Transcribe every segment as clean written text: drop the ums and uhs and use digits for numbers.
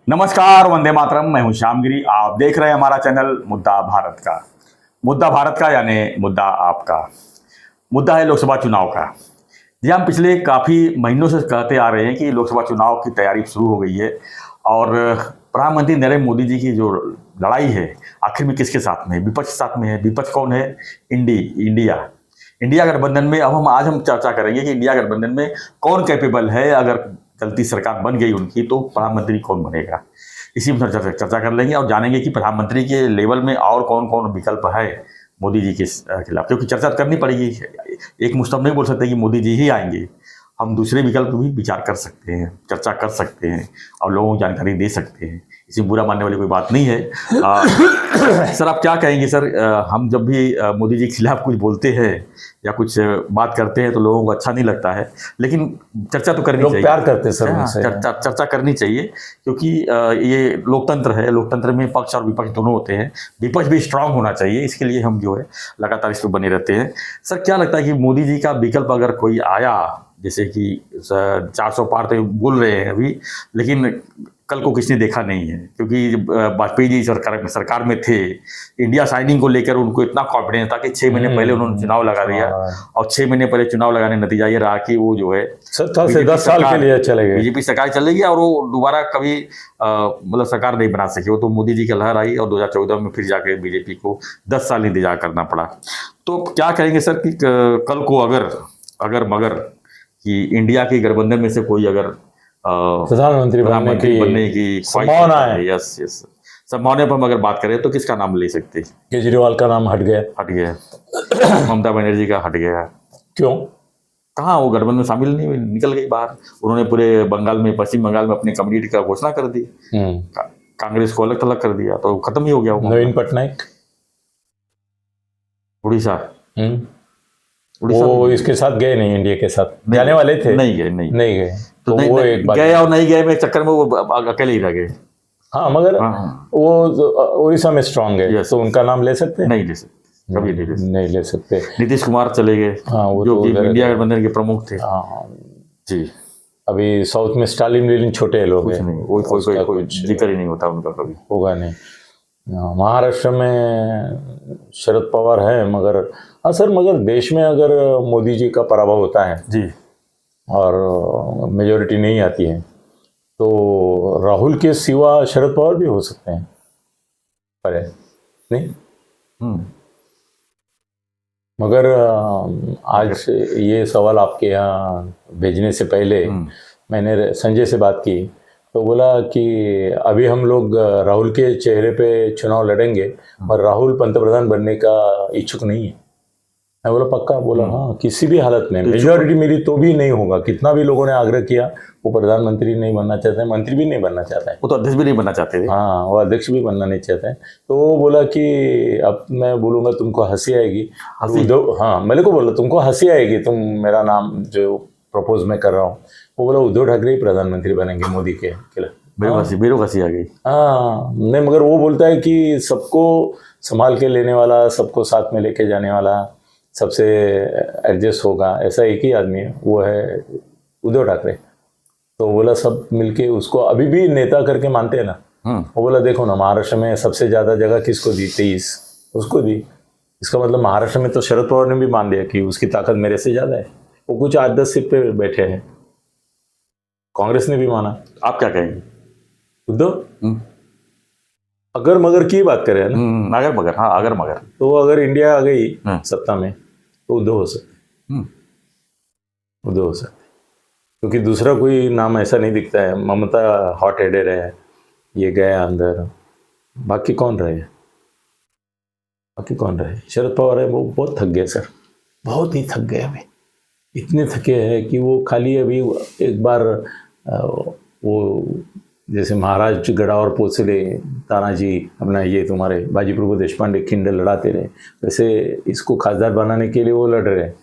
नमस्कार, वंदे मातरम। मैं हूं श्यामगिरी। आप देख रहे हैं हमारा चैनल मुद्दा भारत का। मुद्दा भारत का यानी मुद्दा आपका। मुद्दा है लोकसभा चुनाव का। जी, हम पिछले काफ़ी महीनों से कहते आ रहे हैं कि लोकसभा चुनाव की तैयारी शुरू हो गई है और प्रधानमंत्री नरेंद्र मोदी जी की जो लड़ाई है आखिर में किसके साथ में है? विपक्ष के साथ में है। विपक्ष कौन है? इंडिया गठबंधन में। अब आज हम चर्चा करेंगे कि इंडिया गठबंधन में कौन कैपेबल है। अगर चलती सरकार बन गई उनकी तो प्रधानमंत्री कौन बनेगा, इसी पर चर्चा कर लेंगे और जानेंगे कि प्रधानमंत्री के लेवल में और कौन कौन विकल्प है मोदी जी के खिलाफ, क्योंकि चर्चा करनी पड़ेगी। एक मुश्तम नहीं बोल सकते कि मोदी जी ही आएंगे। हम दूसरे विकल्प भी विचार कर सकते हैं, चर्चा कर सकते हैं और लोगों को जानकारी दे सकते हैं। इसमें बुरा मानने वाली कोई बात नहीं है। सर, आप क्या कहेंगे? सर, हम जब भी मोदी जी के खिलाफ कुछ बोलते हैं या कुछ बात करते हैं तो लोगों को अच्छा नहीं लगता है, लेकिन चर्चा तो करनी चाहिए। प्यार करते हैं सर। चर्चा करनी चाहिए क्योंकि ये लोकतंत्र है। लोकतंत्र में पक्ष और विपक्ष दोनों होते हैं। विपक्ष भी स्ट्रांग होना चाहिए, इसके लिए हम जो है लगातार इस पर बने रहते हैं। सर, क्या लगता है कि मोदी जी का विकल्प अगर कोई आया, जैसे कि 400 पार तो बोल रहे हैं अभी, लेकिन कल को किसने देखा नहीं है, क्योंकि वाजपेयी जी सरकार में थे। इंडिया साइनिंग को लेकर उनको इतना कॉन्फिडेंस था कि 6 महीने पहले उन्होंने चुनाव लगा दिया और 6 महीने पहले चुनाव लगाने नतीजा ये रहा कि वो जो है 7 से 10 साल के लिए चले गए। बीजेपी सरकार चलेगी और वो दोबारा कभी मतलब सरकार नहीं बना सकी। वो तो मोदी जी की लहर आई और 2014 में फिर जाके बीजेपी को 10 साल इंतजार करना पड़ा। तो क्या कहेंगे सर कि कल को अगर मगर कि इंडिया के गठबंधन में से कोई अगर प्रधानमंत्री बनने की संभावना है? यस। संभावना पर हम अगर बात करें तो किसका नाम ले सकते हैं? केजरीवाल का नाम हट गया। ममता बनर्जी का हट गया। क्यों? कहाँ, वो गठबंधन में शामिल नहीं हुई, निकल गई बाहर। उन्होंने पूरे पश्चिम बंगाल में अपनी कम्युनिटी का घोषणा कर दी। कांग्रेस को अलग थलग कर दिया तो खत्म ही हो गया। नवीन पटनायक उड़ीसा वो इसके साथ गए नहीं, इंडिया के साथ जाने वाले थे, नहीं गए। तो वो एक बात गए और नहीं गए में चक्कर में वो अकेले ही रह गए। हाँ, मगर वो उड़ीसा में स्ट्रांग है तो उनका नाम ले सकते हैं? नहीं ले सकते, कभी नहीं ले सकते। नीतीश कुमार चले गए, वो जो कि इंडिया गठबंधन के प्रमुख थे। जी, अभी साउथ में स्टालिन छोटे लोग हैं, कोई जिक्र ही नहीं होता उनका, कभी होगा नहीं। महाराष्ट्र में शरद पवार है, मगर हाँ सर, मगर देश में अगर मोदी जी का पराभव होता है जी और मेजोरिटी नहीं आती है तो राहुल के सिवा शरद पवार भी हो सकते हैं, पर नहीं। मगर आज ये सवाल आपके यहाँ भेजने से पहले मैंने संजय से बात की तो बोला कि अभी हम लोग राहुल के चेहरे पे चुनाव लड़ेंगे और राहुल पंतप्रधान बनने का इच्छुक नहीं है। मैं बोला पक्का? बोला हाँ, किसी भी हालत में मेजॉरिटी मेरी तो भी नहीं होगा। कितना भी लोगों ने आग्रह किया, वो प्रधानमंत्री नहीं बनना चाहते हैं, मंत्री भी नहीं बनना चाहता है, वो तो अध्यक्ष भी नहीं बनना चाहते थे। हाँ, वो अध्यक्ष भी बनना नहीं चाहते हैं। तो वो बोला कि अब मैं बोलूँगा तुमको हंसी आएगी। हाँ, मेरे को बोला तुमको हंसी आएगी, तुम मेरा नाम जो प्रपोज मैं कर रहा हूँ। वो बोला उद्धव ठाकरे ही प्रधानमंत्री बनेंगे मोदी के खिलाफ। मेरे को हंसी आ गई। हाँ नहीं, मगर वो बोलता है कि सबको संभाल के लेने वाला, सबको साथ में लेके जाने वाला, सबसे एडजस्ट होगा, ऐसा एक ही आदमी है, वो है उद्धव ठाकरे। तो बोला सब मिलके उसको अभी भी नेता करके मानते हैं ना। वो बोला देखो ना, महाराष्ट्र में सबसे ज़्यादा जगह किसको दी? 23 उसको दी। इसका मतलब महाराष्ट्र में तो शरद पवार ने भी मान लिया कि उसकी ताकत मेरे से ज़्यादा है। वो कुछ 8-10 सीट पे बैठे हैं। कांग्रेस ने भी माना। आप क्या कहेंगे? उद्धव अगर मगर की बात करें ना, अगर मगर तो अगर इंडिया आ गई सत्ता में तो उद्धव हो सकते, क्योंकि दूसरा कोई नाम ऐसा नहीं दिखता है। ममता हॉट हेडेड है, ये गया अंदर। बाकी कौन रहे? शरद पवार है, वो बहुत थक गए सर, बहुत ही थक गए। अभी इतने थके हैं कि वो खाली अभी एक बार वो जैसे महाराज गड़ा और पोसले तानाजी अपना ये तुम्हारे बाजी प्रभु देशपांडे खिंडे लड़ाते रहे, वैसे इसको खासदार बनाने के लिए वो लड़ रहे हैं,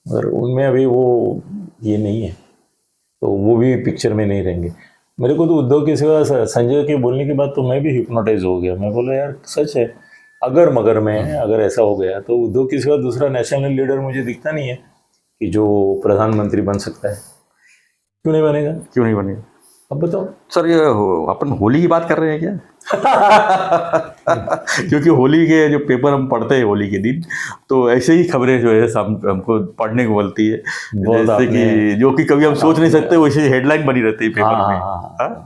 मगर उनमें अभी वो ये नहीं है, तो वो भी पिक्चर में नहीं रहेंगे। मेरे को तो उद्धव के सिवा संजय के बोलने के बाद तो मैं भी हिप्नोटाइज हो गया। मैं बोला यार सच है, अगर मगर में अगर ऐसा हो गया तो उद्धव के सिवा दूसरा नेशनल लीडर मुझे दिखता नहीं है कि जो प्रधानमंत्री बन सकता है। क्यों नहीं बनेगा? अब बताओ सर, ये अपन होली की बात कर रहे हैं क्या? क्योंकि होली के जो पेपर हम पढ़ते हैं होली के दिन, तो ऐसे ही खबरें जो है हमको पढ़ने को मिलती है, जैसे कि जो कि कभी हम सोच नहीं सकते, वैसे हेडलाइन बनी रहती है पेपर में।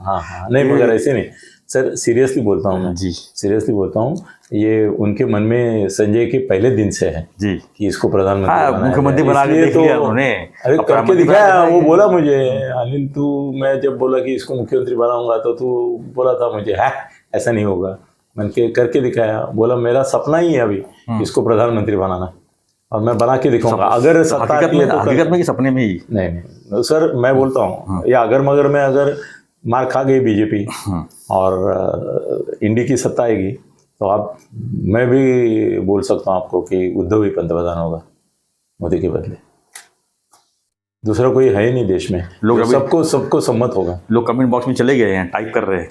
हाँ, नहीं मगर ऐसे नहीं सर, सीरियसली बोलता हूँ मैं जी, सीरियसली बोलता हूँ, ये उनके मन में संजय के पहले दिन से है जी कि इसको प्रधानमंत्री मुख्यमंत्री बना के देख लिया उन्होंने। अरे करके दिखाया, वो बोला मुझे, अनिल तू, मैं जब बोला कि इसको मुख्यमंत्री बनाऊंगा तो तू बोला था मुझे है ऐसा नहीं होगा, मैंने करके दिखाया, बोला मेरा सपना ही है अभी इसको प्रधानमंत्री बनाना और मैं बना के दिखाऊंगा। अगर सत्ता हकीकत में कि सपने में ही नहीं सर, मैं बोलता हूँ या अगर मगर में अगर मार खा गई बीजेपी और इंडी की सत्ता आएगी तो आप, मैं भी बोल सकता हूँ आपको कि उद्धव ही पंतप्रधान होगा मोदी के बदले, दूसरा कोई है ही नहीं देश में। लोग सबको सम्मत होगा। लोग कमेंट बॉक्स में चले गए हैं, टाइप कर रहे हैं।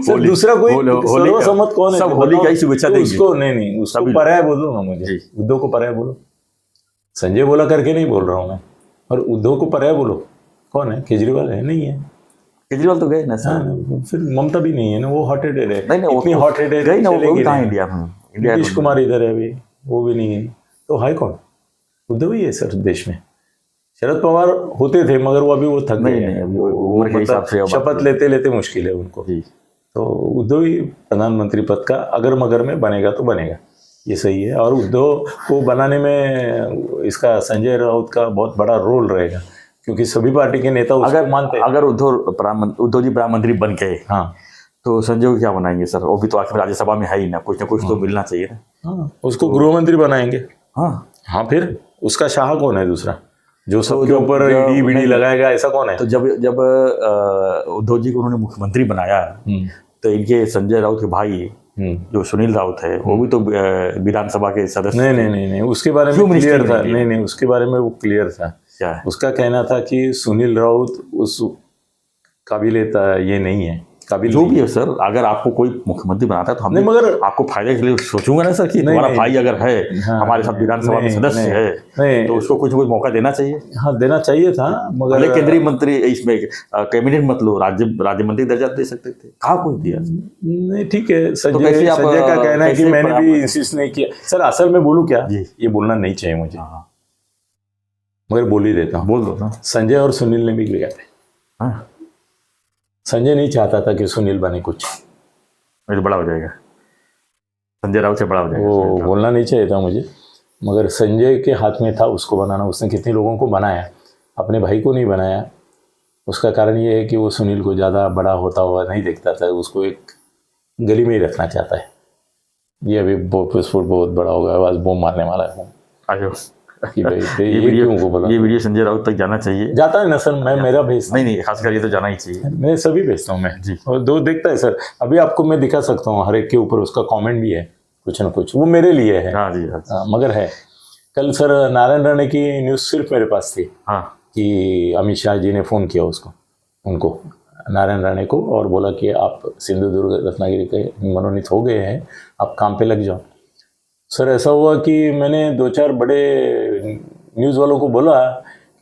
सर दूसरा कोई सर्वसम्मत कौन है? सब होली का ही शुभेच्छा देंगे उसको। नहीं उसको पर्याय बोलो ना मुझे, उद्धव को पर्याय बोलो। संजय बोला करके नहीं बोल रहा हूँ मैं, और उद्धव को पर्याय बोलो। कौन है? केजरीवाल है? नहीं है, केजरीवाल तो गए ना सर। फिर ममता भी नहीं है ना, वो हॉट हेडेड है। नहीं इतनी हॉट हेडेड गई ना, वो कहाँ इंडिया में? नीतीश कुमार इधर है अभी, वो भी नहीं है, तो हाई कौन? उद्धव ही है सर देश में। शरद पवार होते थे मगर वो अभी वो थक गए हैं, उम्र के हिसाब से शपथ लेते लेते मुश्किल है उनको। तो उद्धव ही प्रधानमंत्री पद का अगर मगर में बनेगा तो बनेगा, ये सही है। और उद्धव को बनाने में इसका संजय राउत का बहुत बड़ा रोल रहेगा, क्योंकि सभी पार्टी के नेता उसको मानते हैं। अगर उद्धव जी प्रधानमंत्री बन गए, हाँ, तो संजय को क्या बनाएंगे सर? वो भी तो आखिर राज्यसभा में है ही ना, कुछ ना कुछ तो मिलना चाहिए ना। हाँ, उसको गृह मंत्री बनाएंगे। हाँ, फिर उसका शाह कौन है दूसरा जो सबके ऊपर ईडी बीडी लगाएगा? ऐसा कौन है? तो जब उद्धव जी को उन्होंने मुख्यमंत्री बनाया, तो इनके संजय राउत के भाई जो सुनील राउत है, वो भी तो विधानसभा के सदस्य। नहीं, उसके बारे में क्लियर था। नहीं, उसके बारे में वो क्लियर था। क्या है? उसका कहना था कि सुनील राउत उस काबिलियत ये नहीं है, काबिल जो भी है सर। अगर आपको कोई मुख्यमंत्री बनाता है तो हमने मगर आपको फायदे के लिए सोचूंगा ना सर कि तुम्हारा भाई अगर है हमारे साथ विधानसभा में सदस्य है, तो उसको कुछ ना कुछ मौका देना चाहिए। हाँ, देना चाहिए था, मगर केंद्रीय मंत्री, इसमें कैबिनेट मत लो, राज्य मंत्री दर्जा दे सकते थे, कहाँ कोई दिया? नहीं, ठीक है। संजय का कहना है कि मैंने भी इंसिस्ट नहीं किया। सर असल में बोलूँ क्या, ये बोलना नहीं चाहिए मुझे, मगर बोल ही देता हूँ। बोल दो ना। संजय और सुनील ने भी लिया था। संजय नहीं चाहता था कि सुनील बने कुछ, तो बड़ा हो जाएगा, संजय राउत से बड़ा हो जाएगा। वो बोलना नहीं चाहिए था मुझे, मगर संजय के हाथ में था उसको बनाना। उसने कितने लोगों को बनाया, अपने भाई को नहीं बनाया। उसका कारण ये है कि वो सुनील को ज़्यादा बड़ा होता हुआ नहीं देखता था, उसको एक गली में ही रखना चाहता है। ये अभी विस्फोट बहुत बड़ा होगा, आवाज़ बम मारने वाला है। आजो कि भाई ये वीडियो संजय राउत तक जाना चाहिए। जाता है ना सर, मैं मेरा भेजता हूँ। नहीं, खासकर ये तो जाना ही चाहिए। मैं सभी भेजता हूँ मैं जी, और दो देखता है सर। अभी आपको मैं दिखा सकता हूँ, हर एक के ऊपर उसका कमेंट भी है, कुछ ना कुछ वो मेरे लिए है। हाँ जी, मगर है। कल सर नारायण राणे की न्यूज़ सिर्फ मेरे पास थी कि अमित शाह जी ने फ़ोन किया उनको नारायण राणे को, और बोला कि आप सिंधुदुर्ग रत्नागिरी के मनोनीत हो गए हैं, आप काम पे लग जाओ। सर ऐसा हुआ कि मैंने 2-4 बड़े न्यूज़ वालों को बोला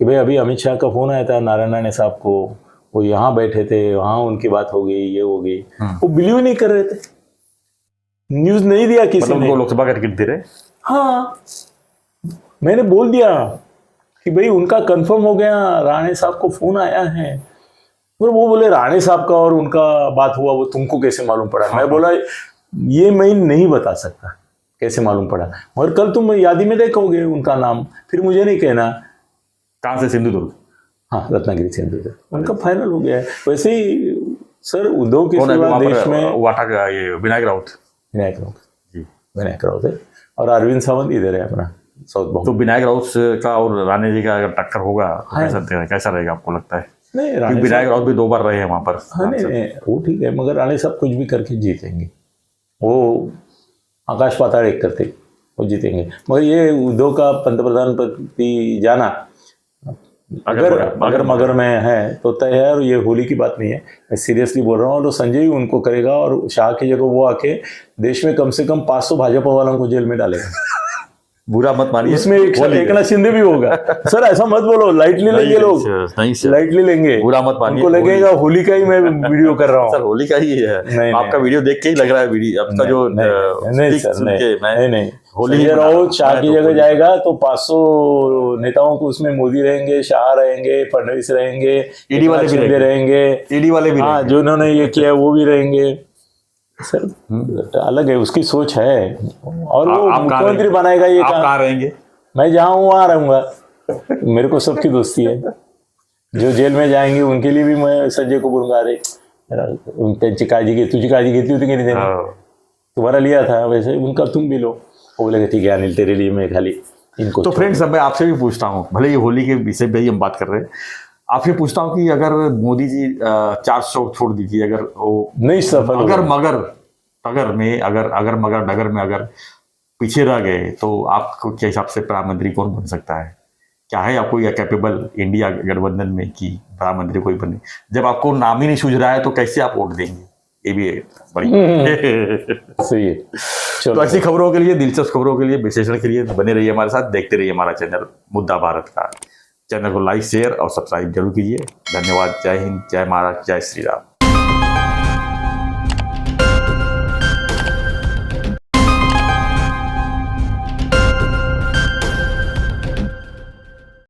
कि भाई अभी अमित शाह का फ़ोन आया था नारायण राणे साहब को, वो यहाँ बैठे थे, वहाँ उनकी बात हो गई, ये हो गई। वो बिलीव नहीं कर रहे थे, न्यूज़ नहीं दिया किसी ने। लोकसभा का टिकट दे रहे। हाँ, मैंने बोल दिया कि भाई उनका कंफर्म हो गया, राणे साहब को फ़ोन आया है। और वो बोले राणे साहब का और उनका बात हुआ, वो तुमको कैसे मालूम पड़ा? मैं बोला ये मैं नहीं बता सकता कैसे मालूम पड़ा, और कल तुम यादी में देखोगे उनका नाम, फिर मुझे नहीं कहना। कहाँ से? सिंधुदुर्ग। हाँ, रत्नागिरी सिंधुदुर्ग उनका फाइनल हो गया है। वैसे ही सर उद्धव के सिवा देश में वाटा का ये विनायक राउत जी, विनायक राउत है, और अरविंद सावंत इधर है अपना साउथ बॉम्बे। तो विनायक राउत का और राणे जी का अगर टक्कर होगा तो कैसा रहेगा आपको लगता है? नहीं, विनायक राउत भी 2 बार रहे हैं वहाँ पर। हाँ, नहीं वो ठीक है, मगर राणे साहब कुछ भी करके जीतेंगे, वो आकाश पाताल एक करते वो जीतेंगे। मगर ये उद्धव का पंतप्रधान पद जाना अगर मगर में है तो तय है, और ये होली की बात नहीं है, मैं सीरियसली बोल रहा हूँ। और तो संजय भी उनको करेगा, और शाह की जगह वो आके देश में कम से कम 500 भाजपा वालों को जेल में डालेगा। बुरा मत मानिए, उसमें एक ना शिंदे भी होगा। सर ऐसा मत बोलो, लाइटली लेंगे लोग, नहीं सर, लाइटली लेंगे, बुरा मत मानिए। उनको लगेगा होली का ही मैं वीडियो कर रहा हूँ। सर होली का ही है, नहीं, आपका वीडियो देख के ही लग रहा है वीडियो आपका जो नहीं सर, नहीं होली रहो। शाह की जगह जाएगा तो 500 नेताओं को उसमें मोदी रहेंगे, शाह रहेंगे, फडणवीस रहेंगे, ईडी वाले भी रहेंगे, ईडी वाले भी, हाँ जो उन्होंने ये किया वो भी रहेंगे। सर अलग है, उसकी सोच है, और वो मुख्यमंत्री बनाएगा। ये आप कहाँ रहेंगे? मैं जहाँ हूँ वहाँ रहूंगा, मेरे को सबकी दोस्ती है। जो जेल में जाएंगे उनके लिए भी मैं संजय को बोलूंगा, अरे त्यांची काळजी घे, तुझी काळजी घेतली होती की नहीं देने, तुम्हारा लिया था, वैसे उनका तुम भी लो। वो बोलेगा ठीक है अनिल तेरे लिए मैं खाली इनको। तो फ्रेंड्स अब मैं आपसे भी पूछता हूँ, भले ही होली के विषय पे ही हम बात कर रहे हैं, आपसे पूछता हूँ कि अगर मोदी जी 400 छोड़ दीजिए, अगर वो नहीं सफल, अगर मगर पीछे रह गए तो आपको के हिसाब से प्रधानमंत्री कौन बन सकता है? क्या है आपको या कैपेबल इंडिया गठबंधन में कि प्रधानमंत्री कोई बने? जब आपको नाम ही नहीं सूझ रहा है तो कैसे आप वोट देंगे? ये भी बड़ी सही है। तो ऐसी खबरों के लिए, दिलचस्प खबरों के लिए, विश्लेषण के लिए बने रहिए हमारे साथ, देखते रहिए हमारा चैनल मुद्दा भारत का। चैनल को लाइक, शेयर और सब्सक्राइब जरूर कीजिए। धन्यवाद। जय हिंद, जय महाराष्ट्र, जय श्री राम।